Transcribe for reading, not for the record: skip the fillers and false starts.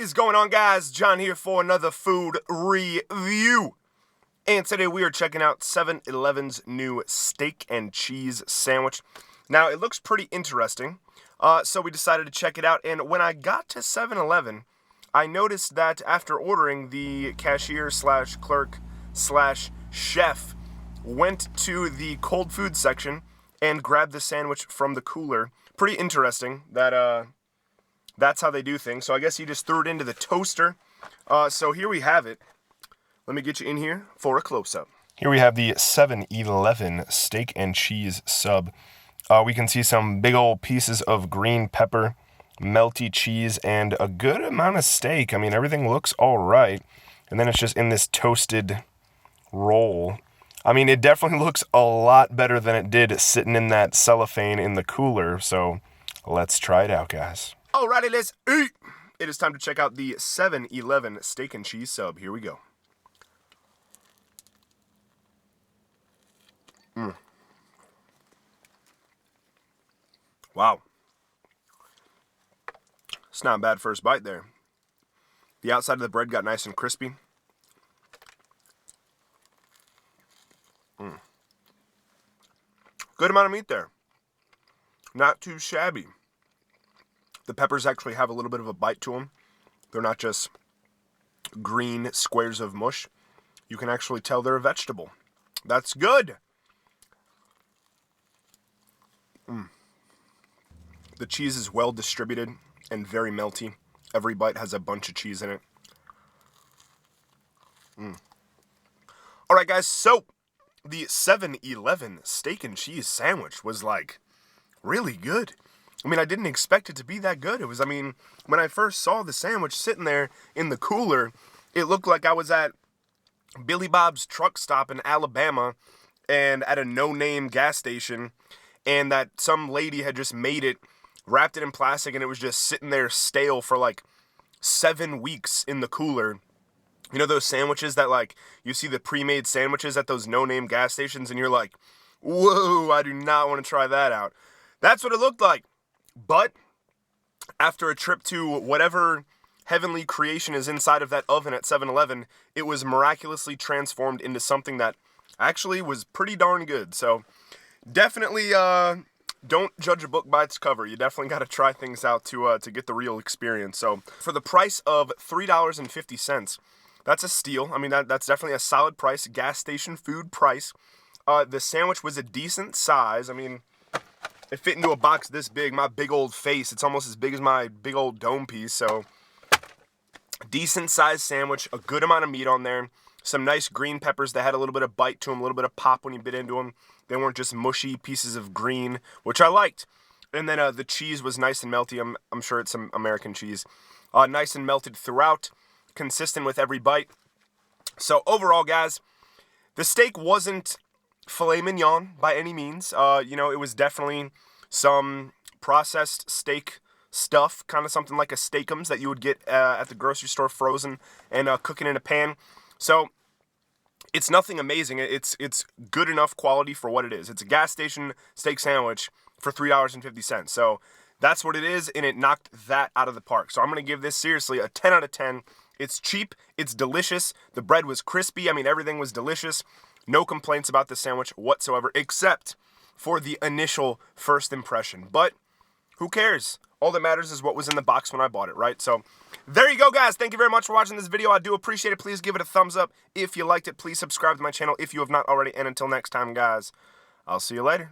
is going on, guys? John here for another food review. And today we are checking out 7-Eleven's new steak and cheese sandwich. Now, it looks pretty interesting, so we decided to check it out. And when I got to 7-Eleven, I noticed that after ordering, the cashier slash clerk slash chef went to the cold food section and grabbed the sandwich from the cooler. Pretty interesting that that's how they do things. So I guess he just threw it into the toaster. So here we have it. Let me get you in here for a close-up. Here we have the 7-Eleven steak and cheese sub. We can see some big old pieces of green pepper, melty cheese, and a good amount of steak. I mean, everything looks all right. And then it's just in this toasted roll. I mean, it definitely looks a lot better than it did sitting in that cellophane in the cooler. So let's try it out, guys. Alrighty, let's eat. It is time to check out the 7-Eleven steak and cheese sub. Here we go. Wow. It's not a bad first bite there. The outside of the bread got nice and crispy. Good amount of meat there. Not too shabby. The peppers actually have a little bit of a bite to them. They're not just green squares of mush. You can actually tell they're a vegetable. That's good. The cheese is well distributed and very melty. Every bite has a bunch of cheese in it. Alright guys, so the 7-Eleven steak and cheese sandwich was like really good. I mean, I didn't expect it to be that good. It was, I mean, when I first saw the sandwich sitting there in the cooler, it looked like I was at Billy Bob's truck stop in Alabama and at a no-name gas station, and that some lady had just made it, wrapped it in plastic, and it was just sitting there stale for like 7 weeks in the cooler. You know those sandwiches that, like, you see the pre-made sandwiches at those no-name gas stations, and you're like, whoa, I do not want to try that out. That's what it looked like. But after a trip to whatever heavenly creation is inside of that oven at 7-Eleven, it was miraculously transformed into something that actually was pretty darn good. So definitely don't judge a book by its cover. You definitely got to try things out to get the real experience. So for the price of $3.50, that's a steal. I mean, that's definitely a solid price, gas station food price. The sandwich was a decent size. I mean, it fit into a box this big. My big old face, it's almost as big as my big old dome piece. So decent sized sandwich, a good amount of meat on there. Some nice green peppers that had a little bit of bite to them, a little bit of pop when you bit into them. They weren't just mushy pieces of green, which I liked. And then the cheese was nice and melty. I'm sure it's some American cheese. Nice and melted throughout, consistent with every bite. So overall, guys, the steak wasn't filet mignon by any means. You know, it was definitely some processed steak stuff, kind of something like a steakums that you would get at the grocery store frozen and cooking in a pan. So it's nothing amazing. It's good enough quality for what it is. It's a gas station steak sandwich for $3.50. So that's what it is, and it knocked that out of the park. So I'm going to give this seriously a 10 out of 10. It's cheap. It's delicious. The bread was crispy. I mean, everything was delicious. No complaints about the sandwich whatsoever, except for the initial first impression. But who cares? All that matters is what was in the box when I bought it, right? So there you go, guys. Thank you very much for watching this video. I do appreciate it. Please give it a thumbs up. If you liked it, please subscribe to my channel if you have not already. And until next time, guys, I'll see you later.